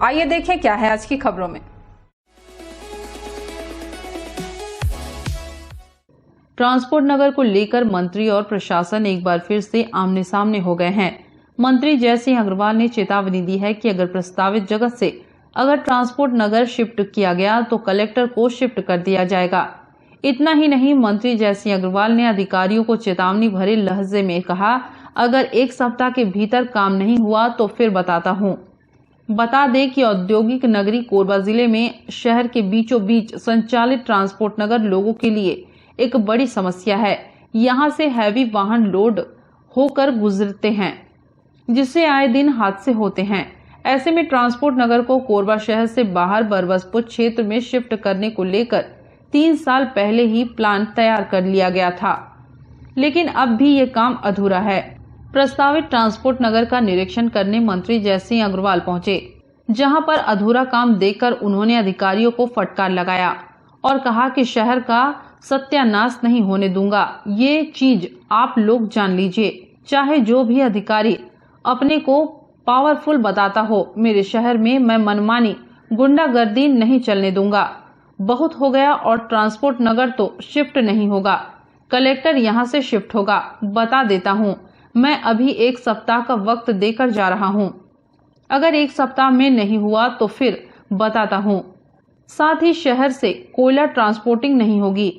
आइए देखें क्या है आज की खबरों में। ट्रांसपोर्ट नगर को लेकर मंत्री और प्रशासन एक बार फिर से आमने सामने हो गए हैं। मंत्री जय सिंह अग्रवाल ने चेतावनी दी है कि अगर प्रस्तावित जगह से अगर ट्रांसपोर्ट नगर शिफ्ट किया गया तो कलेक्टर को शिफ्ट कर दिया जाएगा। इतना ही नहीं, मंत्री जय सिंह अग्रवाल ने अधिकारियों को चेतावनी भरे लहजे में कहा, अगर एक सप्ताह के भीतर काम नहीं हुआ तो फिर बताता हूँ। बता दें कि औद्योगिक नगरी कोरबा जिले में शहर के बीचों बीच संचालित ट्रांसपोर्ट नगर लोगों के लिए एक बड़ी समस्या है। यहाँ से हैवी वाहन लोड होकर गुजरते हैं, जिससे आए दिन हादसे होते हैं। ऐसे में ट्रांसपोर्ट नगर को कोरबा शहर से बाहर बरबसपुर क्षेत्र में शिफ्ट करने को लेकर 3 साल पहले ही प्लान तैयार कर लिया गया था, लेकिन अब भी ये काम अधूरा है। प्रस्तावित ट्रांसपोर्ट नगर का निरीक्षण करने मंत्री जय सिंह अग्रवाल पहुंचे, जहां पर अधूरा काम देखकर उन्होंने अधिकारियों को फटकार लगाया और कहा कि शहर का सत्यानाश नहीं होने दूंगा। ये चीज आप लोग जान लीजिए, चाहे जो भी अधिकारी अपने को पावरफुल बताता हो, मेरे शहर में मैं मनमानी गुंडागर्दी नहीं चलने दूंगा। बहुत हो गया और ट्रांसपोर्ट नगर तो शिफ्ट नहीं होगा, कलेक्टर यहाँ से शिफ्ट होगा। बता देता हूँ, मैं अभी 1 सप्ताह का वक्त देकर जा रहा हूँ। अगर 1 सप्ताह में नहीं हुआ तो फिर बताता हूँ। साथ ही शहर से कोयला ट्रांसपोर्टिंग नहीं होगी।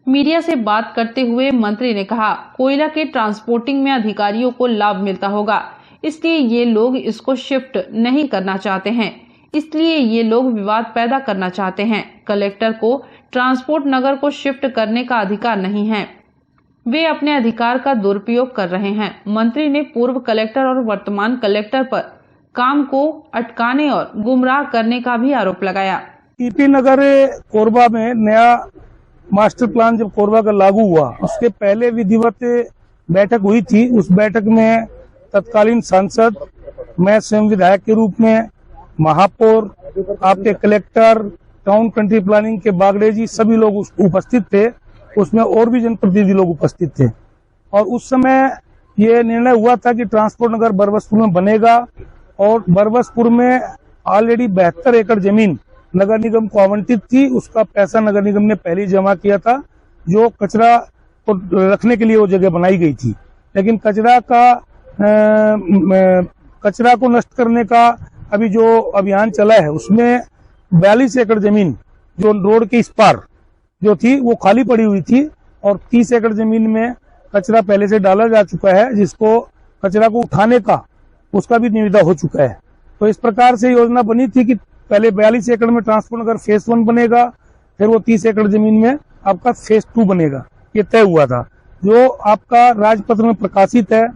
मीडिया से बात करते हुए मंत्री ने कहा, कोयला के ट्रांसपोर्टिंग में अधिकारियों को लाभ मिलता होगा, इसलिए ये लोग इसको शिफ्ट नहीं करना चाहते हैं, इसलिए ये लोग विवाद पैदा करना चाहते हैं। कलेक्टर को ट्रांसपोर्ट नगर को शिफ्ट करने का अधिकार नहीं है, वे अपने अधिकार का दुरुपयोग कर रहे हैं। मंत्री ने पूर्व कलेक्टर और वर्तमान कलेक्टर पर काम को अटकाने और गुमराह करने का भी आरोप लगाया। टीपी नगर कोरबा में नया मास्टर प्लान जब कोरबा का लागू हुआ, उसके पहले विधिवत बैठक हुई थी। उस बैठक में तत्कालीन सांसद, मैं स्वयं विधायक के रूप में, महापौर, आपके कलेक्टर, टाउन कंट्री प्लानिंग के बागड़े जी, सभी लोग उपस्थित थे। उसमें और भी जनप्रतिनिधि लोग उपस्थित थे और उस समय ये निर्णय हुआ था कि ट्रांसपोर्ट नगर बरबसपुर में बनेगा और बरबसपुर में ऑलरेडी 72 एकड़ जमीन नगर निगम को आवंटित थी। उसका पैसा नगर निगम ने पहले ही जमा किया था, जो कचरा को रखने के लिए वो जगह बनाई गई थी। लेकिन कचरा को नष्ट करने का अभी जो अभियान चला है, उसमें 42 एकड़ जमीन जो रोड के इस पार जो थी वो खाली पड़ी हुई थी और 30 एकड़ जमीन में कचरा पहले से डाला जा चुका है, जिसको कचरा को उठाने का उसका भी निविदा हो चुका है। तो इस प्रकार से योजना बनी थी कि पहले 42 एकड़ में ट्रांसपोर्ट नगर फेज 1 बनेगा, फिर वो 30 एकड़ जमीन में आपका फेज 2 बनेगा। ये तय हुआ था, जो आपका राजपत्र में प्रकाशित है,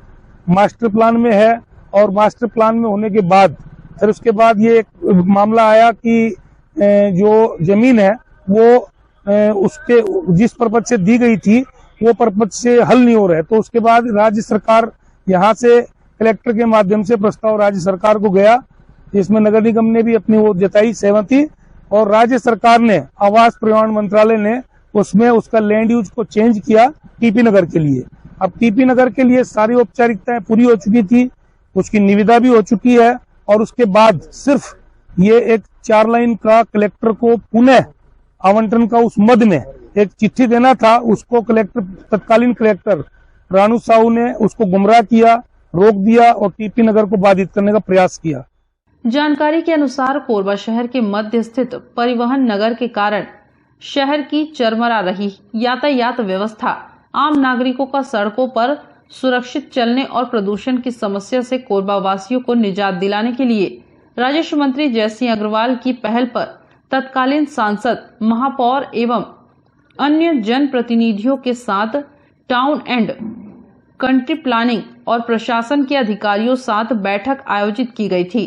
मास्टर प्लान में है। और मास्टर प्लान में होने के बाद फिर उसके बाद ये एक मामला आया कि जो जमीन है वो उसके जिस पर्पज से दी गई थी वो पर्पज से हल नहीं हो रहा है। तो उसके बाद राज्य सरकार यहाँ से कलेक्टर के माध्यम से प्रस्ताव राज्य सरकार को गया, जिसमें नगर निगम ने भी अपनी वो जताई सहमति और राज्य सरकार ने आवास परिवहन मंत्रालय ने उसमें उसका लैंड यूज को चेंज किया टीपी नगर के लिए। अब टीपी नगर के लिए सारी औपचारिकताएं पूरी हो चुकी थी, उसकी निविदा भी हो चुकी है और उसके बाद सिर्फ ये एक 4 लाइन का कलेक्टर को पुनः आवंटन का उस मद में एक चिट्ठी देना था। उसको तत्कालीन कलेक्टर रानू साहू ने उसको गुमराह किया, रोक दिया और टीपी नगर को बाधित करने का प्रयास किया। जानकारी के अनुसार कोरबा शहर के मध्य स्थित परिवहन नगर के कारण शहर की चरमरा रही यातायात व्यवस्था आम नागरिकों का सड़कों पर सुरक्षित चलने और प्रदूषण की समस्या से कोरबा वासियों को निजात दिलाने के लिए राजस्व मंत्री जय सिंह अग्रवाल की पहल पर तत्कालीन सांसद, महापौर एवं अन्य जनप्रतिनिधियों के साथ टाउन एंड कंट्री प्लानिंग और प्रशासन के अधिकारियों साथ बैठक आयोजित की गई थी,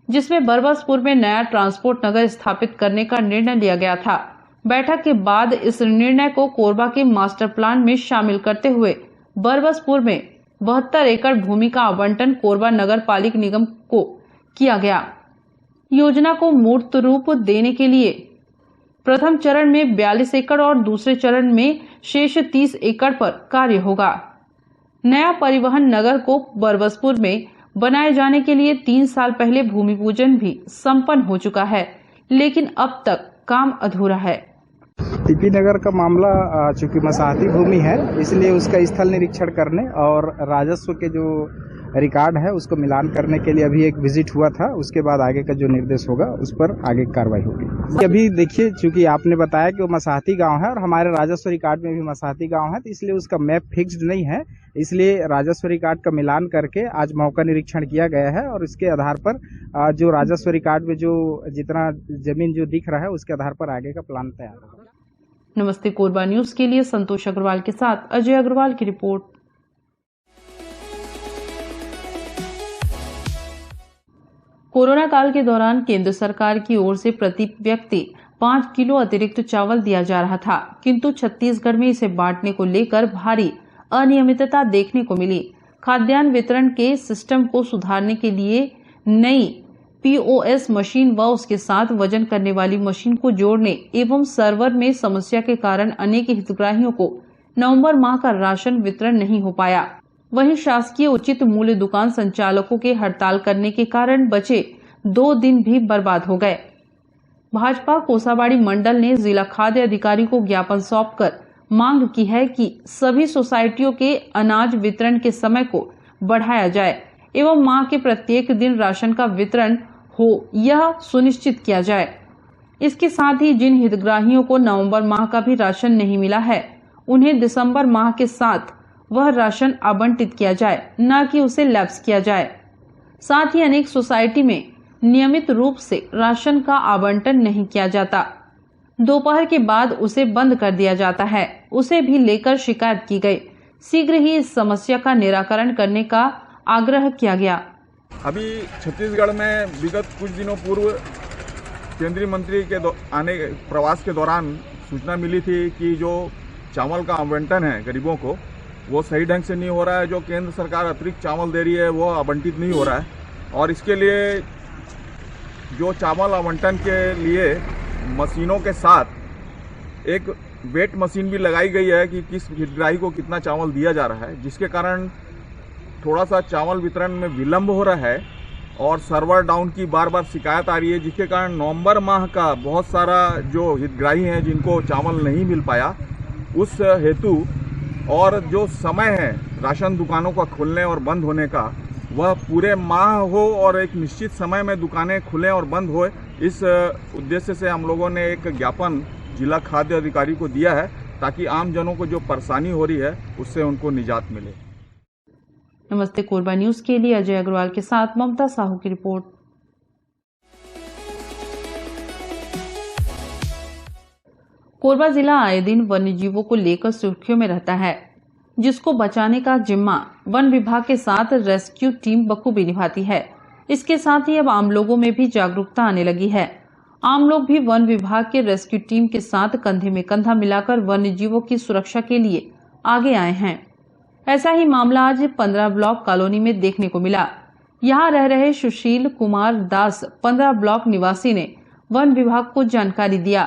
जिसमें बरबसपुर में नया ट्रांसपोर्ट नगर स्थापित करने का निर्णय लिया गया था। बैठक के बाद इस निर्णय को कोरबा के मास्टर प्लान में शामिल करते हुए बरबसपुर में 72 एकड़ भूमि का आवंटन कोरबा नगर पालिक निगम को किया गया। योजना को मूर्त रूप देने के लिए प्रथम चरण में 42 एकड़ और दूसरे चरण में शेष 30 एकड़ पर कार्य होगा। नया परिवहन नगर को बरबसपुर में बनाए जाने के लिए 3 साल पहले भूमि पूजन भी संपन्न हो चुका है, लेकिन अब तक काम अधूरा है। टीपी नगर का मामला चूंकि मसाहती भूमि है, इसलिए उसका स्थल निरीक्षण करने और राजस्व के जो रिकॉर्ड है उसको मिलान करने के लिए अभी एक विजिट हुआ था। उसके बाद आगे का जो निर्देश होगा उस पर आगे कार्रवाई होगी। अभी देखिए, चूंकि आपने बताया कि वो मसाहती गांव है और हमारे राजस्व रिकॉर्ड में भी मसाहती गांव है, तो इसलिए उसका मैप फिक्स्ड नहीं है। इसलिए राजस्व रिकॉर्ड का मिलान करके आज मौका निरीक्षण किया गया है और इसके आधार पर जो राजस्व रिकॉर्ड में जो जितना जमीन जो दिख रहा है उसके आधार पर आगे का प्लान तैयार होगा। नमस्ते कोरबा न्यूज के लिए संतोष अग्रवाल के साथ अजय अग्रवाल की रिपोर्ट। कोरोना काल के दौरान केंद्र सरकार की ओर से प्रति व्यक्ति 5 किलो अतिरिक्त चावल दिया जा रहा था, किंतु छत्तीसगढ़ में इसे बांटने को लेकर भारी अनियमितता देखने को मिली। खाद्यान्न वितरण के सिस्टम को सुधारने के लिए नई POS मशीन व उसके साथ वजन करने वाली मशीन को जोड़ने एवं सर्वर में समस्या के कारण अनेक हितग्राहियों को नवंबर माह का राशन वितरण नहीं हो पाया। वहीं शासकीय उचित मूल्य दुकान संचालकों के हड़ताल करने के कारण बचे 2 दिन भी बर्बाद हो गए। भाजपा कोसाबाड़ी मंडल ने जिला खाद्य अधिकारी को ज्ञापन सौंपकर मांग की है कि सभी सोसाइटियों के अनाज वितरण के समय को बढ़ाया जाए एवं माह के प्रत्येक दिन राशन का वितरण हो, यह सुनिश्चित किया जाए। इसके साथ ही जिन हितग्राहियों को नवंबर माह का भी राशन नहीं मिला है, उन्हें दिसंबर माह के साथ वह राशन आवंटित किया जाए, न कि उसे लैप्स किया जाए। साथ ही अनेक सोसाइटी में नियमित रूप से राशन का आवंटन नहीं किया जाता, दोपहर के बाद उसे बंद कर दिया जाता है, उसे भी लेकर शिकायत की गई। शीघ्र ही इस समस्या का निराकरण करने का आग्रह किया गया। अभी छत्तीसगढ़ में विगत कुछ दिनों पूर्व केंद्रीय मंत्री के आने प्रवास के दौरान सूचना मिली थी कि जो चावल का आवंटन है गरीबों को, वो सही ढंग से नहीं हो रहा है। जो केंद्र सरकार अतिरिक्त चावल दे रही है वो आवंटित नहीं हो रहा है और इसके लिए जो चावल आवंटन के लिए मशीनों के साथ एक वेट मशीन भी लगाई गई है कि किस हितग्राही को कितना चावल दिया जा रहा है, जिसके कारण थोड़ा सा चावल वितरण में विलंब हो रहा है और सर्वर डाउन की बार बार शिकायत आ रही है, जिसके कारण नवंबर माह का बहुत सारा जो हितग्राही हैं जिनको चावल नहीं मिल पाया, उस हेतु और जो समय है राशन दुकानों का खुलने और बंद होने का, वह पूरे माह हो और एक निश्चित समय में दुकानें खुलें और बंद होए, इस उद्देश्य से हम लोगों ने एक ज्ञापन जिला खाद्य अधिकारी को दिया है ताकि आम जनों को जो परेशानी हो रही है उससे उनको निजात मिले। नमस्ते कोरबा न्यूज के लिए अजय अग्रवाल के साथ ममता साहू की रिपोर्ट। कोरबा जिला आए दिन वन्य जीवों को लेकर सुर्खियों में रहता है, जिसको बचाने का जिम्मा वन विभाग के साथ रेस्क्यू टीम बखूबी निभाती है। इसके साथ ही अब आम लोगों में भी जागरूकता आने लगी है। आम लोग भी वन विभाग के रेस्क्यू टीम के साथ कंधे में कंधा मिलाकर वन्य जीवों की सुरक्षा के लिए आगे आए हैं। ऐसा ही मामला आज 15 ब्लॉक कॉलोनी में देखने को मिला। यहाँ रह रहे सुशील कुमार दास 15 ब्लॉक निवासी ने वन विभाग को जानकारी दिया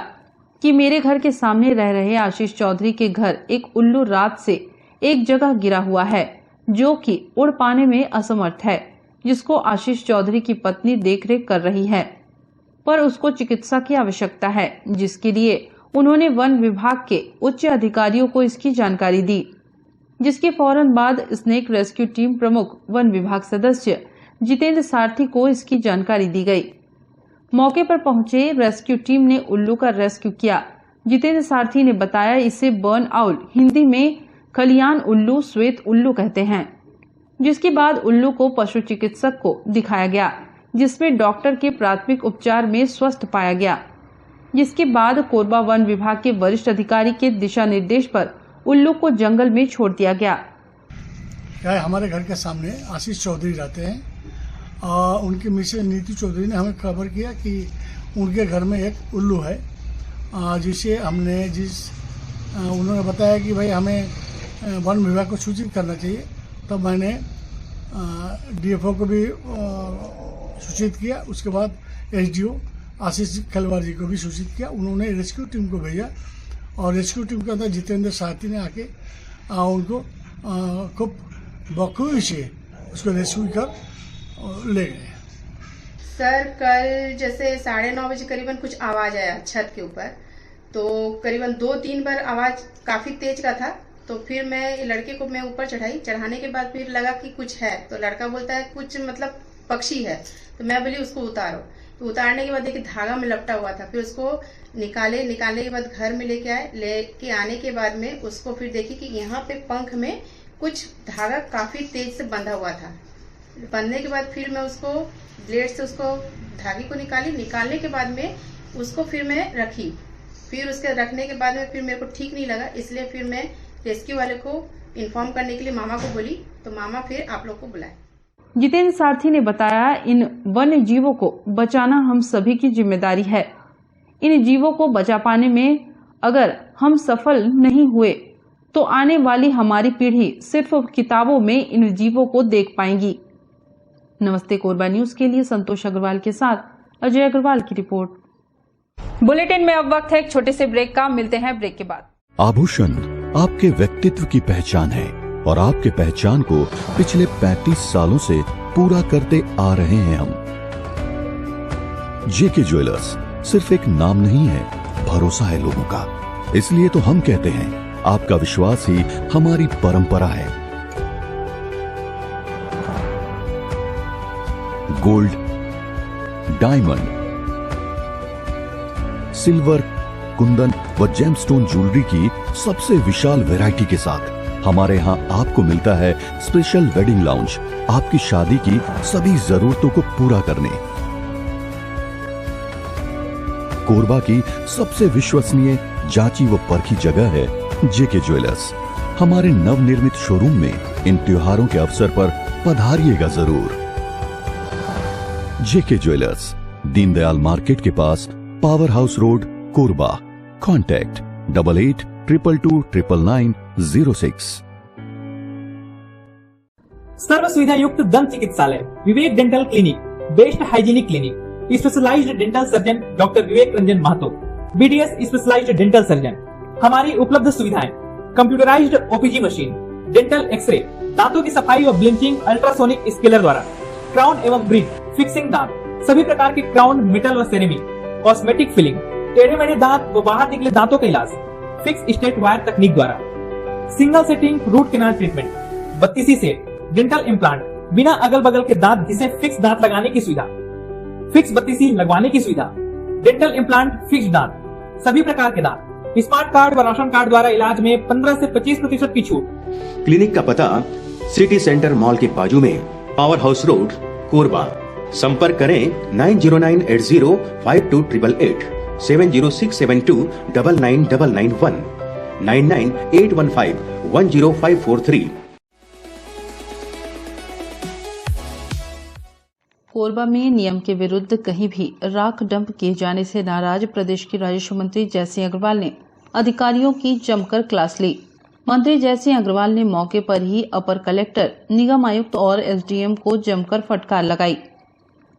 कि मेरे घर के सामने रह रहे आशीष चौधरी के घर एक उल्लू रात से एक जगह गिरा हुआ है, जो कि उड़ पाने में असमर्थ है, जिसको आशीष चौधरी की पत्नी देखरेख कर रही है, पर उसको चिकित्सा की आवश्यकता है, जिसके लिए उन्होंने वन विभाग के उच्च अधिकारियों को इसकी जानकारी दी, जिसके फौरन बाद स्नेक रेस्क्यू टीम प्रमुख वन विभाग सदस्य जितेंद्र सारथी को इसकी जानकारी दी गई। मौके पर पहुंचे रेस्क्यू टीम ने उल्लू का रेस्क्यू किया। जितेंद्र सारथी ने बताया इसे बर्न आउट, हिंदी में खलियान उल्लू, श्वेत उल्लू कहते हैं। जिसके बाद उल्लू को पशु चिकित्सक को दिखाया गया, जिसमें डॉक्टर के प्राथमिक उपचार में स्वस्थ पाया गया। जिसके बाद कोरबा वन विभाग के वरिष्ठ अधिकारी के दिशा निर्देश पर उल्लू को जंगल में छोड़ दिया गया। क्या हमारे घर के सामने आशीष चौधरी रहते हैं। उनकी मिसेज नीति चौधरी ने हमें खबर किया कि उनके घर में एक उल्लू है, जिसे हमने उन्होंने बताया कि भाई हमें वन विभाग को सूचित करना चाहिए। तब मैंने DFO को भी सूचित किया। उसके बाद SDO आशीष खलवार जी को भी सूचित किया। उन्होंने रेस्क्यू टीम को भेजा और रेस्क्यू टीम के अंदर जितेंद्र सारथी ने आके उनको खूब बखूबी से उसको रेस्क्यू कर ले गए। सर कल जैसे 9:30 बजे करीबन कुछ आवाज आया छत के ऊपर, तो करीबन 2-3 बार आवाज काफी तेज का था। तो फिर मैं लड़के को मैं ऊपर चढ़ाई, चढ़ाने के बाद फिर लगा कि कुछ है, तो लड़का बोलता है कुछ मतलब पक्षी है। तो मैं बोली उसको उतारो। तो उतारने के बाद देखिए धागा में लपटा हुआ था। फिर उसको निकालने के बाद घर में लेके आए। लेके आने के बाद में उसको फिर देखी कि यहाँ पे पंख में कुछ धागा काफी तेज से बंधा हुआ था। बंधने के बाद फिर मैं उसको ब्लेड से उसको धागे को निकालने के बाद में उसको फिर मैं रखी। फिर उसके रखने के बाद में फिर मेरे को ठीक नहीं लगा, इसलिए फिर मैं रेस्क्यू वाले को इन्फॉर्म करने के लिए मामा को बोली, तो मामा फिर आप लोग को बुलाए। जितेंद्र सारथी ने बताया, इन वन्य जीवों को बचाना हम सभी की जिम्मेदारी है। इन जीवों को बचा पाने में अगर हम सफल नहीं हुए तो आने वाली हमारी पीढ़ी सिर्फ किताबों में इन जीवों को देख पाएगी। नमस्ते कोरबा न्यूज के लिए संतोष अग्रवाल के साथ अजय अग्रवाल की रिपोर्ट। बुलेटिन में अब वक्त है एक छोटे से ब्रेक का। मिलते हैं ब्रेक के बाद। आभूषण आपके व्यक्तित्व की पहचान है और आपके पहचान को पिछले 35 सालों से पूरा करते आ रहे हैं हम। जेके ज्वेलर्स सिर्फ एक नाम नहीं है, भरोसा है लोगों का। इसलिए तो हम कहते हैं, आपका विश्वास ही हमारी परंपरा है। गोल्ड, डायमंड, सिल्वर, कुंदन व जेमस्टोन ज्वेलरी की सबसे विशाल वैरायटी के साथ हमारे यहाँ आपको मिलता है स्पेशल वेडिंग लाउंज, आपकी शादी की सभी जरूरतों को पूरा करने। कोरबा की सबसे विश्वसनीय, जांची व परखी जगह है जेके ज्वेलर्स। हमारे नवनिर्मित शोरूम में इन त्योहारों के अवसर पर पधारिएगा जरूर। जेके ज्वेलर्स, दीनदयाल मार्केट के पास, power house road, Korba. Contact 8822299906। सर्व सुविधा युक्त दंत चिकित्सालय Vivek dental clinic, best hygienic clinic, specialised dental surgeon doctor Vivek Ranjan Mahato, BDS specialised dental surgeon. हमारी उपलब्ध सुविधाएं: computerised OPG machine, dental X-ray, दांतों की सफाई और ब्लीचिंग अल्ट्रासोनिक स्केलर द्वारा, क्राउन एवं ब्रिज, फिक्सिंग दांत, सभी प्रकार के क्राउन, मेटल व सेरेमिक, कॉस्मेटिक फिलिंग, टेढ़े मेढ़े दांत व बाहर निकले दांतों का इलाज फिक्स स्टेट वायर तकनीक द्वारा, single setting root canal treatment, 32 set, dental implant, बिना अगल बगल के दांत घिसे फिक्स दांत लगाने की सुविधा, फिक्स 32 लगवाने की सुविधा, डेंटल इम्प्लांट, फिक्स दांत, सभी प्रकार के दांत, स्मार्ट कार्ड व राशन कार्ड द्वारा इलाज में 15 से 25% की छूट। क्लिनिक का पता सिटी सेंटर मॉल के बाजू में, पावर हाउस रोड, कोरबा। संपर्क करें 9098052888, 7067299991, 9981510543। कोरबा में नियम के विरुद्ध कहीं भी राख डंप किए जाने से नाराज प्रदेश के राजस्व मंत्री जयसिंह अग्रवाल ने अधिकारियों की जमकर क्लास ली। मंत्री जयसिंह अग्रवाल ने मौके पर ही अपर कलेक्टर, निगम आयुक्त और एसडीएम को जमकर फटकार लगाई।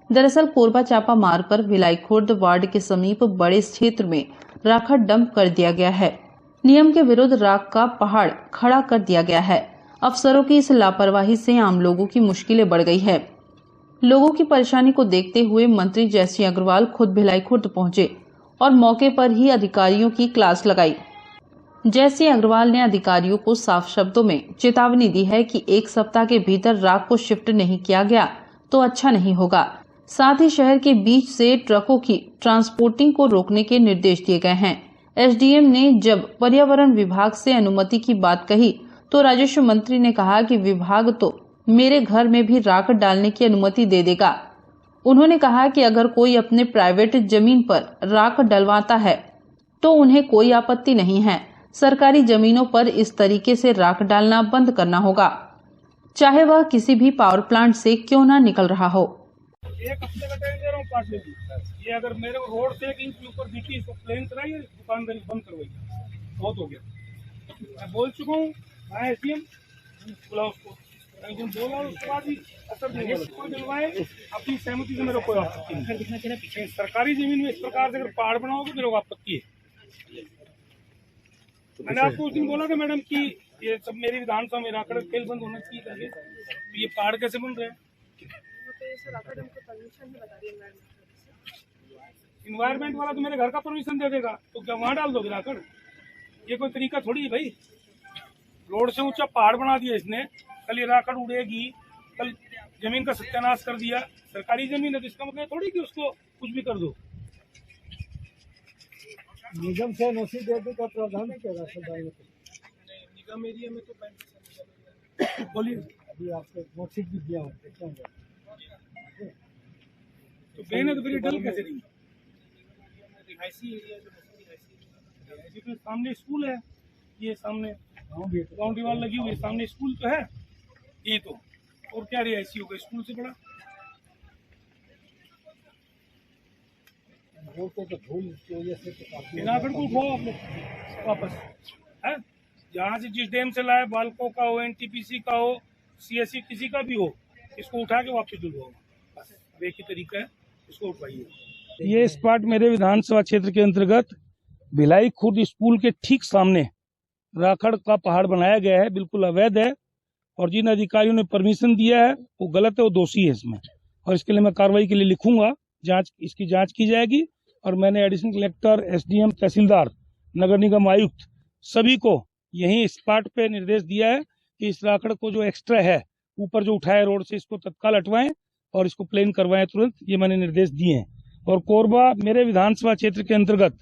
दरअसल कोरबा चापा मार्ग पर भिलाई खुर्द वार्ड के समीप बड़े क्षेत्र में राख डंप कर दिया गया है। नियम के विरुद्ध राख का पहाड़ खड़ा कर दिया गया है। अफसरों की इस लापरवाही से आम लोगों की मुश्किलें बढ़ गई है। लोगों की परेशानी को देखते हुए मंत्री जयसिंह अग्रवाल खुद भिलाई खुर्द पहुंचे और मौके पर ही अधिकारियों की क्लास लगाई। जयसिंह अग्रवाल ने अधिकारियों को साफ शब्दों में चेतावनी दी है कि 1 सप्ताह के भीतर राख को शिफ्ट नहीं किया गया तो अच्छा नहीं होगा। साथ ही शहर के बीच से ट्रकों की ट्रांसपोर्टिंग को रोकने के निर्देश दिए गए हैं। एसडीएम ने जब पर्यावरण विभाग से अनुमति की बात कही तो राजस्व मंत्री ने कहा कि विभाग तो मेरे घर में भी राख डालने की अनुमति दे देगा। उन्होंने कहा कि अगर कोई अपने प्राइवेट जमीन पर राख डलवाता है तो उन्हें कोई आपत्ति नहीं है। सरकारी जमीनों पर इस तरीके से राख डालना बंद करना होगा, चाहे वह किसी भी पावर प्लांट से क्यों न निकल रहा हो। 1 हफ्ते का टाइम दे रहा हूँ काट लेगी। ये अगर मेरे को रोड से 1 इंच ऊपर दिखी इसको प्लेन कराइए, दुकानदारी बंद करवाइए। बहुत हो गया, मैं बोल चुका हूँ। मैं एसडीएम बुलाओ उसको, बोला उसके बाद भी असर नहीं हुआ। दिलवाए अपनी सहमति से मेरे को कोई आपत्ति नहीं। सरकारी जमीन में इस प्रकार से अगर पहाड़ बनाओगे मेरे को आपत्ति है। मैंने आपको उस दिन बोला था मैडम कि ये सब मेरी विधानसभा में राकड़ खेल बंद होना चाहिए करके, ये पहाड़ कैसे बन रहे हैं। से राकड़ हमको परमिशन ही बता रही है। इन्वायरमेंट वाला तो मेरे घर का परमिशन दे देगा, तो क्या वहाँ डाल दोगे राकड़? ये कोई तरीका थोड़ी है भाई। रोड से ऊंचा पहाड़ बना दिया इसने, कल ये राकड़ उड़ेगी, कल जमीन का सत्यानाश कर दिया। सरकारी जमीन है तो इसका मतलब थोड़ी कि उसको कुछ भी कर दो। निगम से एनओसी देने का प्रावधान है क्या राष्ट्रदाय में? निगम एरिया में तो बोलिए, अभी आपको नोटिस भी दिया हो तो कहने तो फिर डल कैसे नहीं? रिहायशी एरिया जो सामने स्कूल है, ये सामने बाउंड्री वाल लगी हुई है, सामने स्कूल तो है ये, तो और क्या रिहायशी होगा स्कूल से बड़ा? राकड़ को उठाओ आप लोग वापस है, जहाँ से जिस डैम से लाए, बालको का हो, एनटीपीसी का हो, सीएससी किसी का भी हो, इसको उठा के वापस डुलवाओ। बस एक ही तरीका है, इसको उठवाइए। ये स्पॉट मेरे विधानसभा क्षेत्र के अंतर्गत भिलाई खुर्द स्कूल के ठीक सामने राकड़ का पहाड़ बनाया गया है, बिल्कुल अवैध है और जिन अधिकारियों ने परमिशन दिया है वो गलत है, वो दोषी है इसमें, और इसके लिए मैं कार्रवाई के लिए लिखूंगा। इसकी जांच की जाएगी और मैंने एडिशनल कलेक्टर, एसडीएम, तहसीलदार, नगर निगम आयुक्त सभी को यही स्पॉट पे निर्देश दिया है कि इस राकड़ को जो एक्स्ट्रा है ऊपर जो उठाए रोड से, इसको तत्काल हटवाएं और इसको प्लेन करवाएं तुरंत। ये मैंने निर्देश दिए हैं। और कोरबा मेरे विधानसभा क्षेत्र के अंतर्गत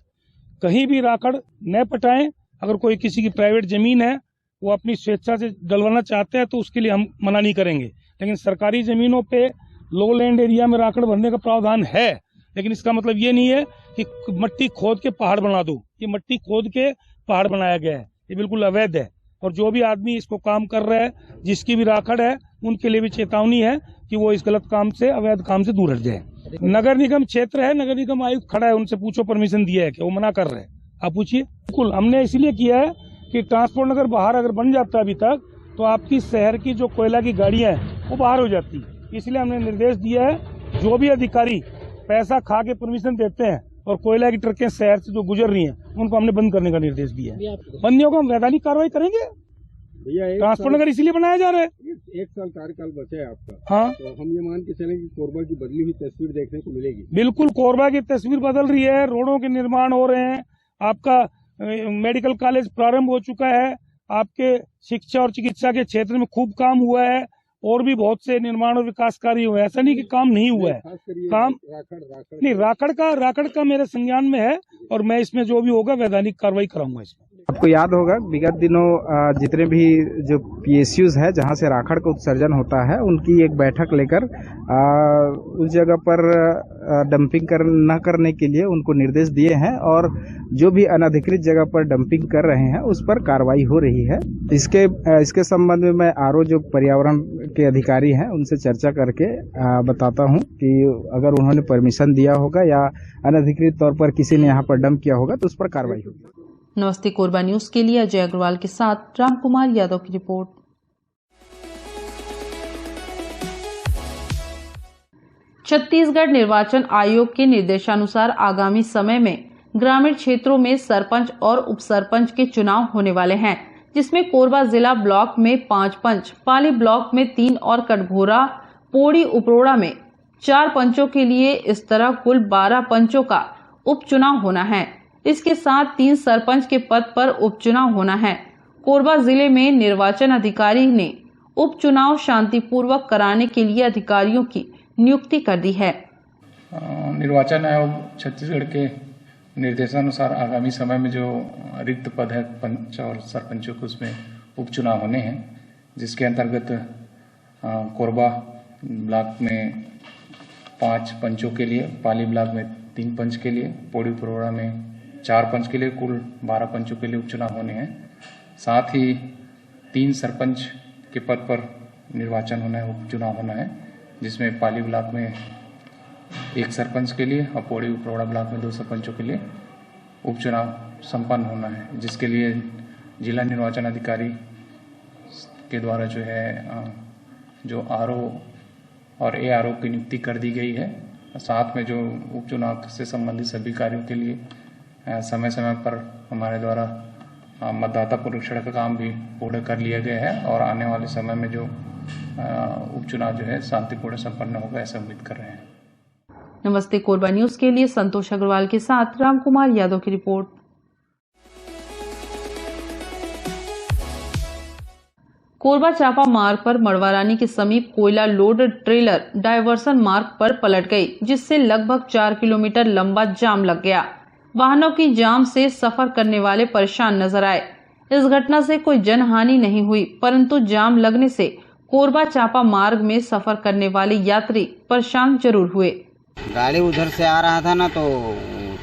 कहीं भी राकड़ न पटाएं। अगर कोई किसी की प्राइवेट जमीन है, वो अपनी स्वेच्छा से डलवाना चाहते हैं तो उसके लिए हम मना नहीं करेंगे, लेकिन सरकारी जमीनों पे लो लैंड एरिया में राकड़ भरने का प्रावधान है। लेकिन इसका मतलब ये नहीं है कि मट्टी खोद के पहाड़ बना दो। ये मट्टी खोद के पहाड़ बनाया गया है, ये बिल्कुल अवैध है। और जो भी आदमी इसको काम कर रहा है, जिसकी भी राकड़ है, उनके लिए भी चेतावनी है कि वो इस गलत काम से, अवैध काम से दूर हट जाए। नगर निगम क्षेत्र है, नगर निगम आयुक्त खड़ा है, उनसे पूछो परमिशन दिया है क्या? वो मना कर रहे हैं, आप पूछिए। बिल्कुल हमने इसलिए किया है कि ट्रांसपोर्ट नगर बाहर अगर बन जाता है अभी तक, तो आपकी शहर की जो कोयला की गाड़ियां हैं वो बाहर हो जाती। इसलिए हमने निर्देश दिया है, जो भी अधिकारी पैसा खा के परमिशन देते हैं और कोयला की ट्रकें शहर से जो गुजर रही हैं, उनको हमने बंद करने का निर्देश दिया है। बंदियों को हम वैधानिक कार्रवाई करेंगे। ट्रांसपोर्ट नगर इसीलिए बनाया जा रहा है। 1 साल कार्यकाल बचा है आपका, हाँ, तो हम ये मान के चलें कि कोरबा की बदली हुई तस्वीर देखने को मिलेगी। बिल्कुल कोरबा की तस्वीर बदल रही है, रोडों के निर्माण हो रहे हैं, आपका मेडिकल कॉलेज प्रारंभ हो चुका है, आपके शिक्षा और चिकित्सा के क्षेत्र में खूब काम हुआ है, और भी बहुत से निर्माण और विकास कार्य हुए। ऐसा नहीं कि काम नहीं हुआ है, काम नहीं। राकड़ का मेरे संज्ञान में है और मैं इसमें जो भी होगा वैधानिक कार्रवाई कराऊंगा इसमें। आपको याद होगा विगत दिनों जितने भी जो पीएसयूज है जहां से राकड़ का उत्सर्जन होता है, उनकी एक बैठक लेकर उस जगह पर डंपिंग न करने के लिए उनको निर्देश दिए हैं, और जो भी अनधिकृत जगह पर डंपिंग कर रहे हैं उस पर कार्रवाई हो रही है। इसके संबंध में मैं आरओ जो पर्यावरण के अधिकारी हैं उनसे चर्चा करके बताता हूं कि अगर उन्होंने परमिशन दिया होगा या अनधिकृत तौर पर किसी ने यहां पर डंप किया होगा तो उस पर कार्रवाई होगी। नमस्ते कोरबा न्यूज के लिए अजय अग्रवाल के साथ राम कुमार यादव की रिपोर्ट। छत्तीसगढ़ निर्वाचन आयोग के निर्देशानुसार आगामी समय में ग्रामीण क्षेत्रों में सरपंच और उपसरपंच के चुनाव होने वाले हैं, जिसमें कोरबा जिला ब्लॉक में 5 पंच, पाली ब्लॉक में 3 और कटघोरा, पोड़ी उपरोड़ा में 4 पंचों के लिए इस तरह कुल 12 पंचों का उपचुनाव होना है। इसके साथ 3 सरपंच के पद पर उपचुनाव होना है। कोरबा जिले में निर्वाचन अधिकारी ने उपचुनाव शांतिपूर्वक कराने के लिए अधिकारियों की नियुक्ति कर दी है। निर्वाचन आयोग छत्तीसगढ़ के निर्देशानुसार आगामी समय में जो रिक्त पद है पंच और सरपंचों को, उसमें उपचुनाव होने हैं, जिसके अंतर्गत कोरबा ब्लॉक में 5 पंचों के लिए, पाली ब्लॉक में 3 पंच के लिए, पोड़ी परोड़ा में 4 पंच के लिए कुल 12 पंचों के लिए उपचुनाव होने हैं। साथ ही 3 सरपंच के पद पर निर्वाचन होना है, उपचुनाव होना है, जिसमें पाली ब्लॉक में 1 सरपंच के लिए और पोड़ी उपरोड़ा ब्लॉक में 2 सरपंचों के लिए उपचुनाव संपन्न होना है, जिसके लिए जिला निर्वाचन अधिकारी के द्वारा जो है जो आरओ और एआरओ की नियुक्ति कर दी गई है। साथ में जो उपचुनाव से संबंधित सभी कार्यों के लिए समय समय पर हमारे द्वारा मतदाता पुनरीक्षण का काम भी पूर्ण कर लिया गया है, और आने वाले समय में जो उपचुनाव जो है शांतिपूर्ण संपन्न होगा, ऐसा उम्मीद कर रहे हैं। नमस्ते कोरबा न्यूज के लिए संतोष अग्रवाल के साथ रामकुमार यादव की रिपोर्ट। कोरबा चापा मार्ग पर मड़वारानी के समीप कोयला लोड ट्रेलर डायवर्सन मार्ग पर पलट गई, जिससे लगभग 4 किलोमीटर लंबा जाम लग गया। वाहनों की जाम से सफर करने वाले परेशान नजर आए। इस घटना से कोई जनहानि नहीं हुई, परंतु जाम लगने से कोरबा चापा मार्ग में सफर करने वाले यात्री परेशान जरूर हुए। गाड़ी उधर से आ रहा था ना, तो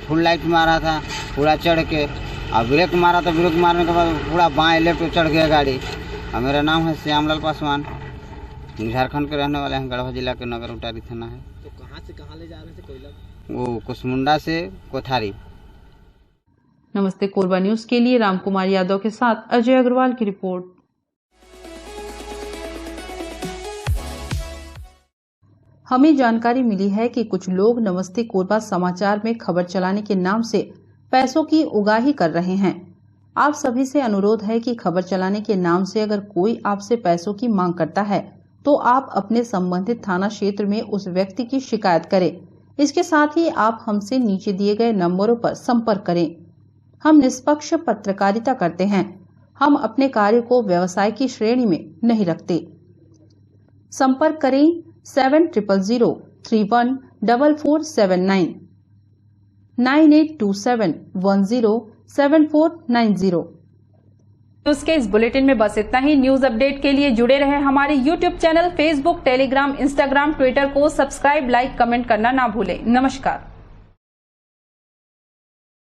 फुल लाइट मारा था पूरा चढ़ के, और ब्रेक मारा तो ब्रेक मारने के बाद पूरा बाएं लेफ्ट चढ़ गया गाड़ी। और मेरा नाम है श्यामलाल पासवान, झारखंड के रहने वाले हैं, गढ़वा जिला के नगर उटारी थाना है। तो कहाँ से कहाँ ले जा रहे थे कोयला? वो कुसमुंडा से कोठारी। नमस्ते कोरबा न्यूज के लिए रामकुमार यादव के साथ अजय अग्रवाल की रिपोर्ट। हमें जानकारी मिली है कि कुछ लोग नमस्ते कोरबा समाचार में खबर चलाने के नाम से पैसों की उगाही कर रहे हैं। आप सभी से अनुरोध है कि खबर चलाने के नाम से अगर कोई आपसे पैसों की मांग करता है तो आप अपने संबंधित थाना क्षेत्र में उस व्यक्ति की शिकायत करें। इसके साथ ही आप हमसे नीचे दिए गए नंबरों पर संपर्क करें। हम निष्पक्ष पत्रकारिता करते हैं। हम अपने कार्य को व्यवसाय की श्रेणी में नहीं रखते। संपर्क करें 7000314479 9827107490। न्यूज के इस बुलेटिन में बस इतना ही। न्यूज अपडेट के लिए जुड़े रहे हमारे YouTube channel, Facebook, Telegram, Instagram, Twitter को सब्सक्राइब, लाइक, कमेंट करना ना भूलें। नमस्कार।